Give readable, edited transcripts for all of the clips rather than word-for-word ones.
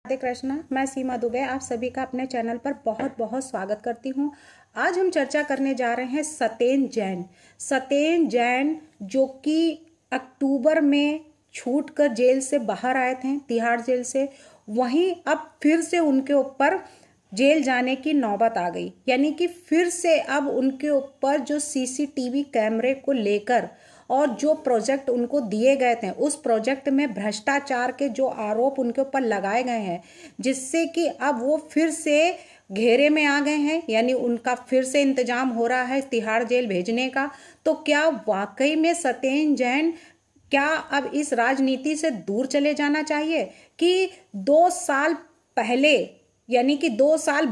राधे कृष्णा। मैं सीमा दुबे आप सभी का अपने चैनल पर बहुत बहुत स्वागत करती हूँ। आज हम चर्चा करने जा रहे हैं सत्येन जैन जो कि अक्टूबर में छूटकर जेल से बाहर आए थे, तिहाड़ जेल से। वहीं अब फिर से उनके ऊपर जेल जाने की नौबत आ गई, यानी कि फिर से अब उनके ऊपर जो सीसीटीवी कैमरे को लेकर और जो प्रोजेक्ट उनको दिए गए थे उस प्रोजेक्ट में भ्रष्टाचार के जो आरोप उनके ऊपर लगाए गए हैं, जिससे कि अब वो फिर से घेरे में आ गए हैं, यानी उनका फिर से इंतजाम हो रहा है तिहाड़ जेल भेजने का। तो क्या वाकई में सत्येन जैन क्या अब इस राजनीति से दूर चले जाना चाहिए कि 2 साल पहले, यानी कि 2 साल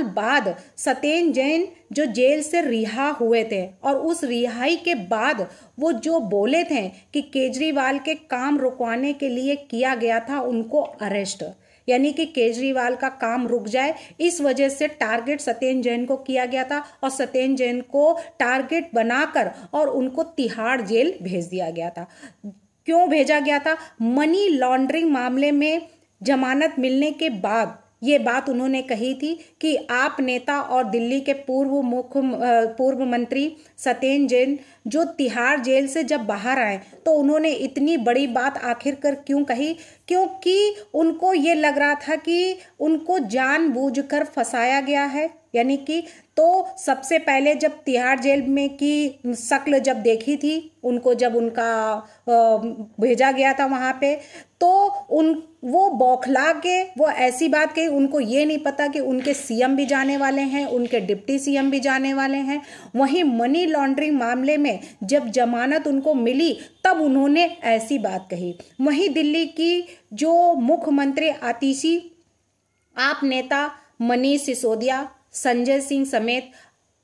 बाद सत्येन जैन जो जेल से रिहा हुए थे और उस रिहाई के बाद वो जो बोले थे कि केजरीवाल के काम रुकवाने के लिए किया गया था उनको अरेस्ट, यानी कि केजरीवाल का काम रुक जाए, इस वजह से टारगेट सत्येन जैन को किया गया था और सत्येन जैन को टारगेट बनाकर और उनको तिहाड़ जेल भेज दिया गया था। क्यों भेजा गया था? मनी लॉन्ड्रिंग मामले में जमानत मिलने के बाद ये बात उन्होंने कही थी कि आप नेता और दिल्ली के पूर्व मंत्री सत्येन जैन जो तिहाड़ जेल से जब बाहर आए तो उन्होंने इतनी बड़ी बात आखिरकार क्यों कही? क्योंकि उनको ये लग रहा था कि उनको जानबूझकर फंसाया गया है, यानी कि तो सबसे पहले जब तिहाड़ जेल में की शक्ल जब देखी थी उनको, जब उनका भेजा गया था वहां पे, तो वो बौखला के वो ऐसी बात कही, उनको ये नहीं पता कि उनके सीएम भी जाने वाले हैं, उनके डिप्टी सीएम भी जाने वाले हैं। वहीं मनी लॉन्ड्रिंग मामले में जब जमानत उनको मिली तब उन्होंने ऐसी बात कही। वहीं दिल्ली की जो मुख्यमंत्री आतिशी, आप नेता मनीष सिसोदिया, संजय सिंह समेत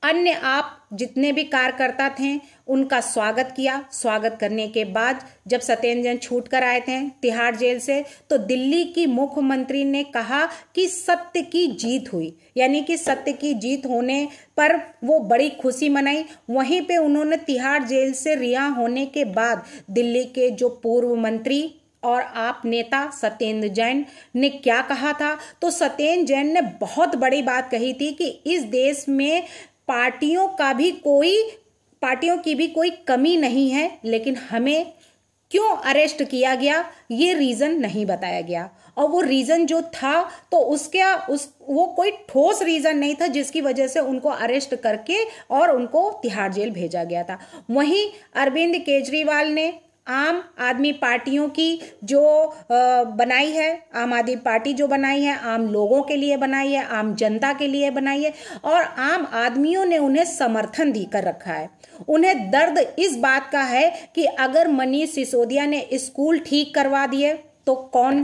अन्य आप जितने भी कार्यकर्ता थे उनका स्वागत किया। स्वागत करने के बाद जब सत्येन जैन छूट कर आए थे तिहाड़ जेल से तो दिल्ली की मुख्यमंत्री ने कहा कि सत्य की जीत हुई, यानी कि सत्य की जीत होने पर वो बड़ी खुशी मनाई। वहीं पे उन्होंने तिहाड़ जेल से रिहा होने के बाद दिल्ली के जो पूर्व मंत्री और आप नेता सत्येन जैन ने क्या कहा था? तो सत्येन जैन ने बहुत बड़ी बात कही थी कि इस देश में पार्टियों की भी कोई कमी नहीं है, लेकिन हमें क्यों अरेस्ट किया गया ये रीजन नहीं बताया गया। और वो रीजन जो था तो वो कोई ठोस रीजन नहीं था जिसकी वजह से उनको अरेस्ट करके और उनको तिहाड़ जेल भेजा गया था। वहीं अरविंद केजरीवाल ने आम आदमी पार्टियों की जो बनाई है, आम आदमी पार्टी जो बनाई है, आम लोगों के लिए बनाई है, आम जनता के लिए बनाई है और आम आदमियों ने उन्हें समर्थन दी कर रखा है। उन्हें दर्द इस बात का है कि अगर मनीष सिसोदिया ने स्कूल ठीक करवा दिए तो कौन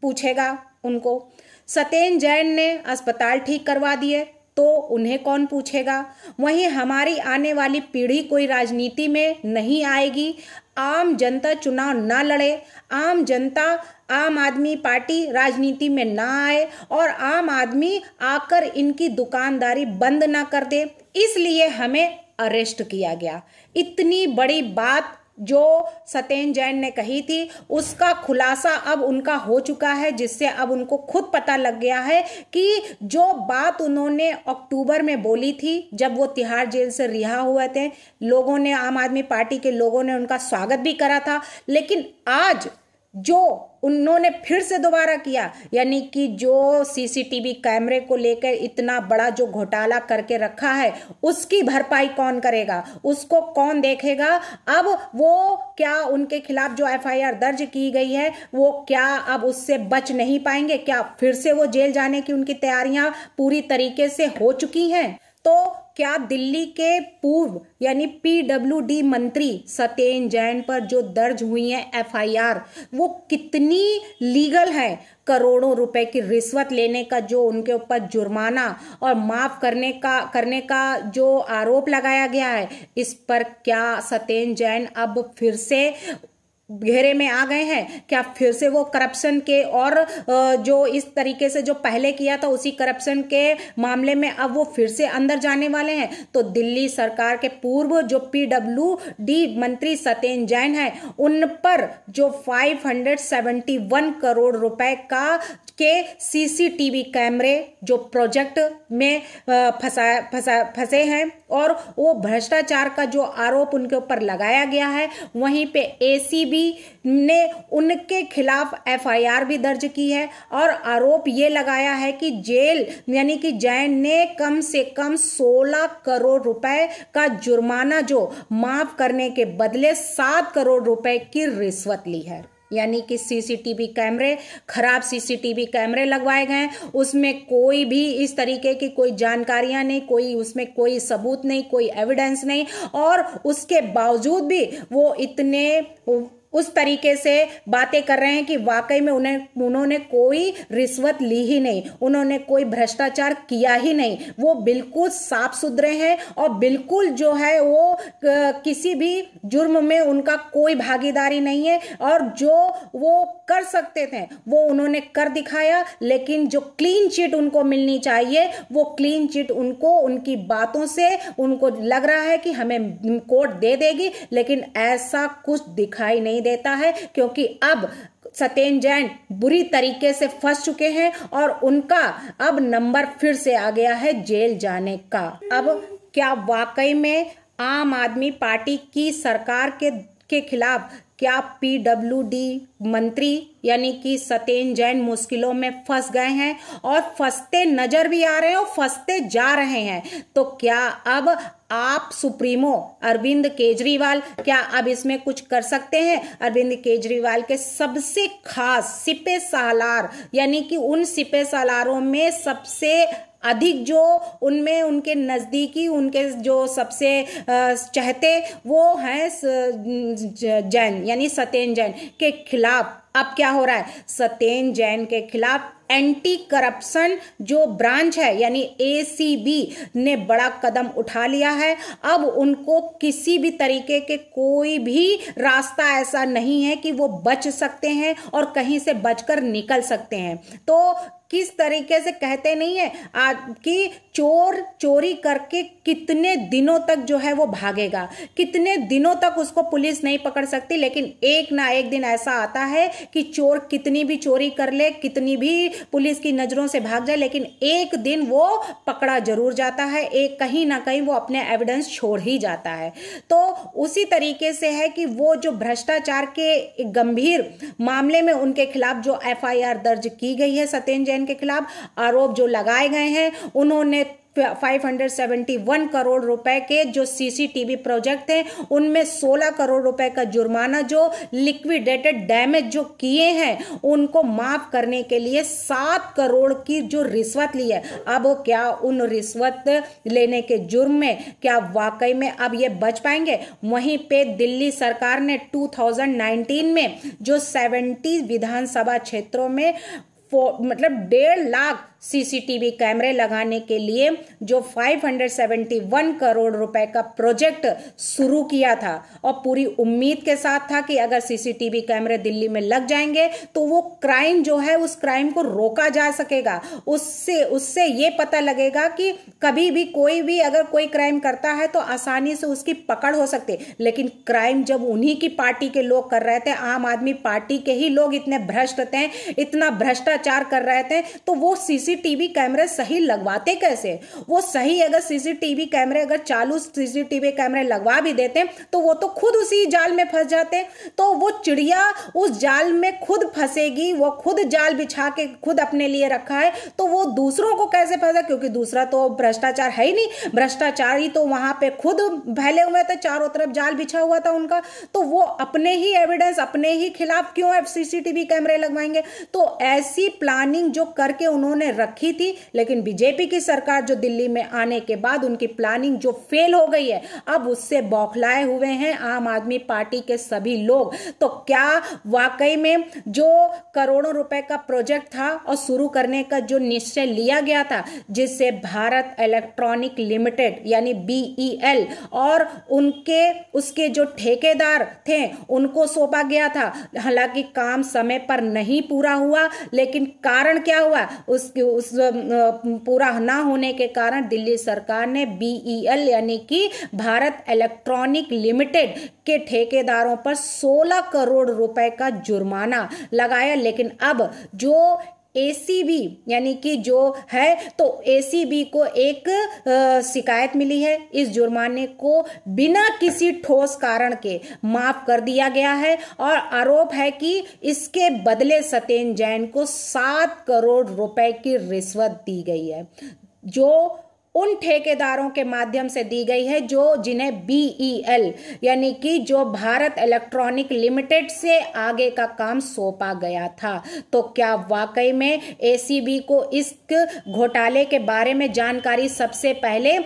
पूछेगा उनको? सत्येन जैन ने अस्पताल ठीक करवा दिए तो उन्हें कौन पूछेगा? वहीं हमारी आने वाली पीढ़ी कोई राजनीति में नहीं आएगी, आम जनता चुनाव ना लड़े, आम आदमी पार्टी राजनीति में ना आए और आम आदमी आकर इनकी दुकानदारी बंद ना कर दे, इसलिए हमें अरेस्ट किया गया। इतनी बड़ी बात जो सत्येन जैन ने कही थी उसका खुलासा अब उनका हो चुका है, जिससे अब उनको खुद पता लग गया है कि जो बात उन्होंने अक्टूबर में बोली थी जब वो तिहाड़ जेल से रिहा हुए थे, लोगों ने, आम आदमी पार्टी के लोगों ने उनका स्वागत भी करा था, लेकिन आज जो उन्होंने फिर से दोबारा किया, यानी कि जो सीसीटीवी कैमरे को लेकर इतना बड़ा जो घोटाला करके रखा है उसकी भरपाई कौन करेगा, उसको कौन देखेगा? अब वो क्या उनके खिलाफ जो एफआईआर दर्ज की गई है वो क्या अब उससे बच नहीं पाएंगे? क्या फिर से वो जेल जाने की उनकी तैयारियां पूरी तरीके से हो चुकी हैं? तो क्या दिल्ली के पूर्व यानी पीडब्ल्यूडी मंत्री सत्येन जैन पर जो दर्ज हुई है एफआईआर वो कितनी लीगल है? करोड़ों रुपए की रिश्वत लेने का जो उनके ऊपर जुर्माना और माफ करने का जो आरोप लगाया गया है, इस पर क्या सत्येन जैन अब फिर से घेरे में आ गए हैं? क्या फिर से वो करप्शन के और जो इस तरीके से जो पहले किया था उसी करप्शन के मामले में अब वो फिर से अंदर जाने वाले हैं? तो दिल्ली सरकार के पूर्व जो PWD मंत्री सत्येंद्र जैन है, उन पर जो 571 करोड़ रुपए का के CCTV कैमरे जो प्रोजेक्ट में फंसे हैं और वो भ्रष्टाचार का जो आरोप उनके ऊपर लगाया गया है, वहीं पे ACB ने उनके खिलाफ FIR भी दर्ज की है और आरोप ये लगाया है कि जेल यानी कि जैन ने कम से कम 16 करोड़ रुपए का जुर्माना जो माफ करने के बदले 7 करोड़ रुपए की रिश्वत ली है। यानी कि CCTV कैमरे, खराब CCTV कैमरे लगवाए गए, उसमें कोई भी इस तरीके की कोई जानकारियां नहीं, कोई उसमें कोई सबूत नहीं, कोई एविडेंस नहीं, और उसके बावजूद भी वो इतने उस तरीके से बातें कर रहे हैं कि वाकई में उन्होंने कोई रिश्वत ली ही नहीं, उन्होंने कोई भ्रष्टाचार किया ही नहीं, वो बिल्कुल साफ सुथरे हैं और बिल्कुल जो है वो किसी भी जुर्म में उनका कोई भागीदारी नहीं है और जो वो कर सकते थे वो उन्होंने कर दिखाया। लेकिन जो क्लीन चिट उनको मिलनी चाहिए वो क्लीन चिट उनको उनकी बातों से उनको लग रहा है कि हमें कोर्ट दे देगी, लेकिन ऐसा कुछ दिखाई नहीं देता है क्योंकि अब सत्येंद्र जैन बुरी तरीके से फंस चुके हैं और उनका अब नंबर फिर से आ गया है जेल जाने का। अब क्या वाकई में आम आदमी पार्टी की सरकार के खिलाफ क्या PWD मंत्री यानी कि सत्येंद्र जैन मुश्किलों में फंस गए हैं और फंसते नजर भी आ रहे हैं और फंसते जा रहे हैं? तो क्या अब आप सुप्रीमो अरविंद केजरीवाल क्या अब इसमें कुछ कर सकते हैं? अरविंद केजरीवाल के सबसे खास सिपे सालार यानी कि उन सिपे सालारों में सबसे अधिक जो उनमें उनके नजदीकी उनके जो सबसे चाहते वो हैं जैन यानी सत्येंद्र जैन के खिलाफ अब क्या हो रहा है? सत्येंद्र जैन के खिलाफ एंटी करप्शन जो ब्रांच है यानी ACB ने बड़ा कदम उठा लिया है। अब उनको किसी भी तरीके के कोई भी रास्ता ऐसा नहीं है कि वो बच सकते हैं और कहीं से बचकर निकल सकते हैं। तो किस तरीके से कहते नहीं है कि चोर चोरी करके कितने दिनों तक जो है वो भागेगा, कितने दिनों तक उसको पुलिस नहीं पकड़ सकती, लेकिन एक ना एक दिन ऐसा आता है कि चोर कितनी भी चोरी कर ले, कितनी भी पुलिस की नजरों से भाग जाए, लेकिन एक दिन वो पकड़ा जरूर जाता है, एक कहीं ना कहीं वो अपने एविडेंस छोड़ ही जाता है। तो उसी तरीके से है कि वो जो भ्रष्टाचार के गंभीर मामले में उनके खिलाफ जो FIR दर्ज की गई है सत्येंद्र जैन के खिलाफ, आरोप जो लगाए गए हैं, उन्होंने 571 करोड़ रुपए के जो CCTV प्रोजेक्ट थे उनमें 16 करोड़ रुपए का जुर्माना जो लिक्विडेटेड डैमेज जो किए हैं उनको माफ करने के लिए 7 करोड़ की जो रिश्वत ली है। अब क्या उन रिश्वत लेने के जुर्म में क्या वाकई में अब ये बच पाएंगे? वहीं पे दिल्ली सरकार ने 2019 में जो 70 विधानसभा क्षेत्रों में मतलब 1.5 लाख CCTV कैमरे लगाने के लिए जो 571 करोड़ रुपए का प्रोजेक्ट शुरू किया था और पूरी उम्मीद के साथ था कि अगर CCTV कैमरे दिल्ली में लग जाएंगे तो वो क्राइम जो है उस क्राइम को रोका जा सकेगा, उससे ये पता लगेगा कि कभी भी कोई भी अगर कोई क्राइम करता है तो आसानी से उसकी पकड़ हो सकती है। लेकिन क्राइम जब उन्हीं की पार्टी के लोग कर रहे थे, आम आदमी पार्टी के ही लोग इतने भ्रष्ट थे, इतना भ्रष्टाचार कर रहे थे, तो वो CCTV कैमरे सही लगवाते कैसे? वो सही अगर CCTV कैमरे अगर चालू CCTV कैमरे लगवा भी देते तो वो तो खुद उसी जाल में फंस जाते। तो वो चिड़िया उस जाल में खुद फंसेगी, वो खुद जाल बिछा के खुद अपने लिए रखा है, तो वो दूसरों को कैसे फंसा? क्योंकि दूसरा तो भ्रष्टाचार है ही नहीं, भ्रष्टाचारी तो वहां पे खुद फैले हुए थे, चारों तरफ जाल बिछा हुआ था उनका, तो वो अपने ही एविडेंस अपने ही खिलाफ क्यों CCTV कैमरे लगवाएंगे? तो ऐसी प्लानिंग जो करके उन्होंने रखी थी, लेकिन बीजेपी की सरकार जो दिल्ली में आने के बाद उनकी प्लानिंग जो फेल हो गई है, अब उससे बौखलाए हुए हैं आम आदमी पार्टी के सभी लोग। तो क्या वाकई में जो करोड़ों रुपए का प्रोजेक्ट था और शुरू करने का जो निश्चय लिया गया था, जिससे भारत इलेक्ट्रॉनिक लिमिटेड यानी BEL और उसके जो ठेकेदार थे उनको सौंपा गया था, हालांकि काम समय पर नहीं पूरा हुआ, लेकिन कारण क्या हुआ, उस पूरा ना होने के कारण दिल्ली सरकार ने BEL यानी कि भारत इलेक्ट्रॉनिक लिमिटेड के ठेकेदारों पर 16 करोड़ रुपए का जुर्माना लगाया। लेकिन अब जो ACB यानी कि जो है, तो ACB को एक शिकायत मिली है। इस जुर्माने को बिना किसी ठोस कारण के माफ कर दिया गया है और आरोप है कि इसके बदले सत्येंद्र जैन को 7 करोड़ रुपए की रिश्वत दी गई है, जो उन ठेकेदारों के माध्यम से दी गई है जिन्हें BEL यानी कि जो भारत इलेक्ट्रॉनिक लिमिटेड से आगे का काम सौंपा गया था। तो क्या वाकई में ACB को इस घोटाले के बारे में जानकारी सबसे पहले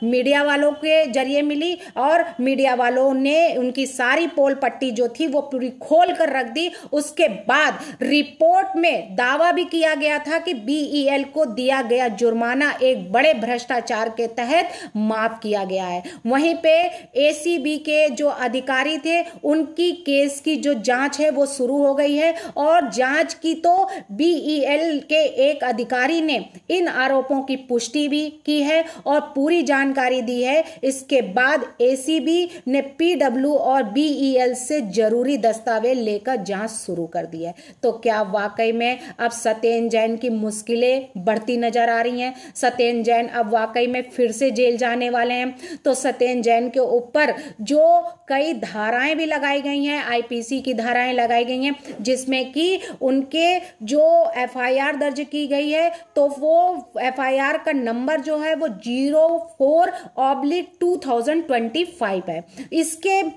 मीडिया वालों के जरिए मिली और मीडिया वालों ने उनकी सारी पोल पट्टी जो थी वो पूरी खोल कर रख दी। उसके बाद रिपोर्ट में दावा भी किया गया था कि BEL को दिया गया जुर्माना एक बड़े भ्रष्टाचार के तहत माफ किया गया है। वहीं पे ACB के जो अधिकारी थे उनकी केस की जो जांच है वो शुरू हो गई है और जांच की तो BEL के एक अधिकारी ने इन आरोपों की पुष्टि भी की है और पूरी जानकारी दी है। इसके बाद ACB ने PW और BEL से जरूरी दस्तावेज लेकर जांच शुरू कर दी है। तो क्या वाकई में अब सत्येंद्र जैन की मुश्किलें बढ़ती नजर आ रही हैं? सत्येंद्र जैन अब वाकई में फिर से जेल जाने वाले हैं। तो सत्येंद्र जैन के ऊपर जो कई धाराएं भी लगाई गई हैं, IPC की धाराएं लगाई गई हैं, जिसमें कि उनके जो FIR दर्ज की गई है तो वो FIR का नंबर जो है वो 04/2025 है।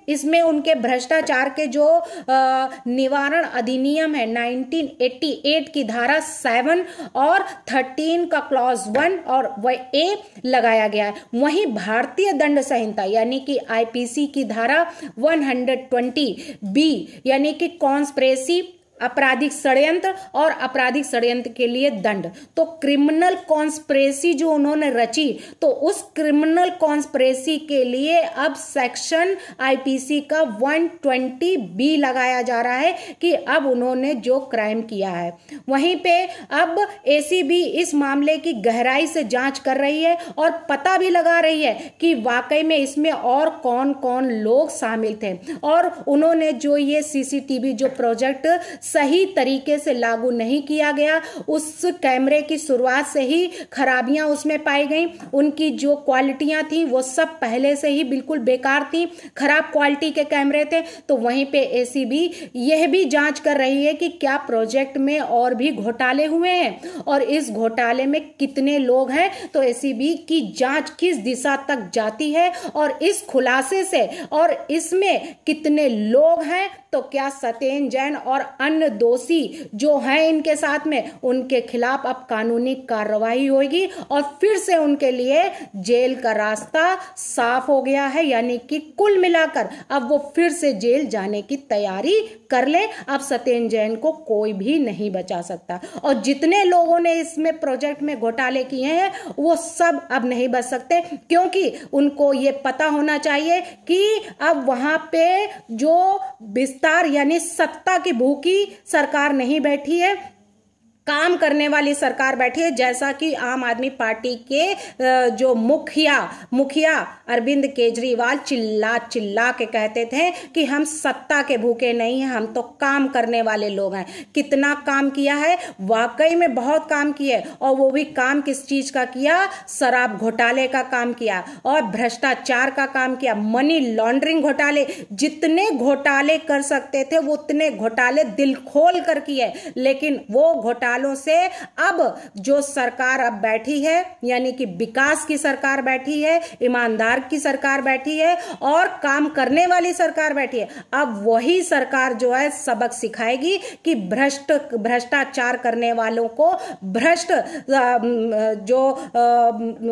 इसमें उनके भ्रष्टाचार के जो निवारण अधिनियम है 1988 की धारा 7 और 13 का क्लॉज 1 और वह A लगाया गया है। वहीं भारतीय दंड संहिता यानी कि IPC की धारा 120B यानी कि कॉन्स्पिरेसी, आपराधिक षड्यंत्र और आपराधिक षड्यंत्र के लिए दंड। तो क्रिमिनल कॉन्स्पिरेसी जो उन्होंने रची, तो उस क्रिमिनल कॉन्स्पिरेसी के लिए अब सेक्शन IPC का 120B लगाया जा रहा है कि अब उन्होंने जो क्राइम किया है। वहीं पे अब ACB इस मामले की गहराई से जांच कर रही है और पता भी लगा रही है कि वाकई में इसमें और कौन कौन लोग शामिल थे और उन्होंने जो ये CCTV जो प्रोजेक्ट सही तरीके से लागू नहीं किया गया, उस कैमरे की शुरुआत से ही खराबियां उसमें पाई गई। उनकी जो क्वालिटियां थी वो सब पहले से ही बिल्कुल बेकार थी, खराब क्वालिटी के कैमरे थे। तो वहीं पे ACB यह भी जांच कर रही है कि क्या प्रोजेक्ट में और भी घोटाले हुए हैं और इस घोटाले में कितने लोग हैं। तो ACB की जांच किस दिशा तक जाती है और इस खुलासे से और इसमें कितने लोग हैं, तो क्या सत्येंद्र जैन और अन्य दोषी जो हैं इनके साथ में, उनके खिलाफ अब कानूनी कार्रवाई होगी और फिर से उनके लिए जेल का रास्ता साफ हो गया है। यानी कि कुल मिलाकर अब वो फिर से जेल जाने की तैयारी कर ले। अब सत्येंद्र जैन को कोई भी नहीं बचा सकता और जितने लोगों ने इसमें प्रोजेक्ट में घोटाले किए हैं वो सब अब नहीं बच सकते, क्योंकि उनको ये पता होना चाहिए कि अब वहां पे जो विस्तार यानी सत्ता की भूखी सरकार नहीं बैठी है, काम करने वाली सरकार बैठी है। जैसा कि आम आदमी पार्टी के जो मुखिया अरविंद केजरीवाल चिल्ला चिल्ला के कहते थे कि हम सत्ता के भूखे नहीं हैं, हम तो काम करने वाले लोग हैं। कितना काम किया है, वाकई में बहुत काम किया और वो भी काम किस चीज का किया, शराब घोटाले का काम किया और भ्रष्टाचार का काम किया, मनी लॉन्ड्रिंग घोटाले, जितने घोटाले कर सकते थे वो उतने घोटाले दिल खोल कर किए। लेकिन वो घोटाले सालों से अब जो सरकार अब बैठी है, यानी कि विकास की सरकार बैठी है, ईमानदार की सरकार बैठी है और काम करने वाली सरकार बैठी है, अब वही सरकार जो है सबक सिखाएगी कि भ्रष्टाचार करने वालों को, भ्रष्ट जो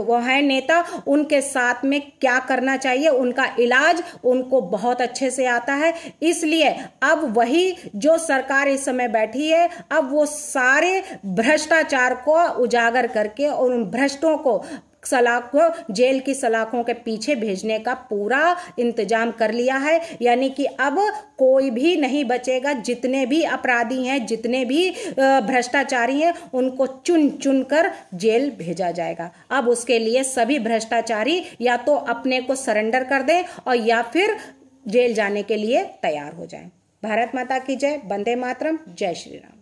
वो है नेता, उनके साथ में क्या करना चाहिए, उनका इलाज उनको बहुत अच्छे से आता है। इसलिए अब वही जो सरकार इस समय बैठी है, अब वो सारे भ्रष्टाचार को उजागर करके और उन भ्रष्टों को सलाखों, जेल की सलाखों के पीछे भेजने का पूरा इंतजाम कर लिया है। यानी कि अब कोई भी नहीं बचेगा, जितने भी अपराधी हैं, जितने भी भ्रष्टाचारी हैं, उनको चुन चुन कर जेल भेजा जाएगा। अब उसके लिए सभी भ्रष्टाचारी या तो अपने को सरेंडर कर दें और या फिर जेल जाने के लिए तैयार हो जाएं। भारत माता की जय। वंदे मातरम। जय श्री राम।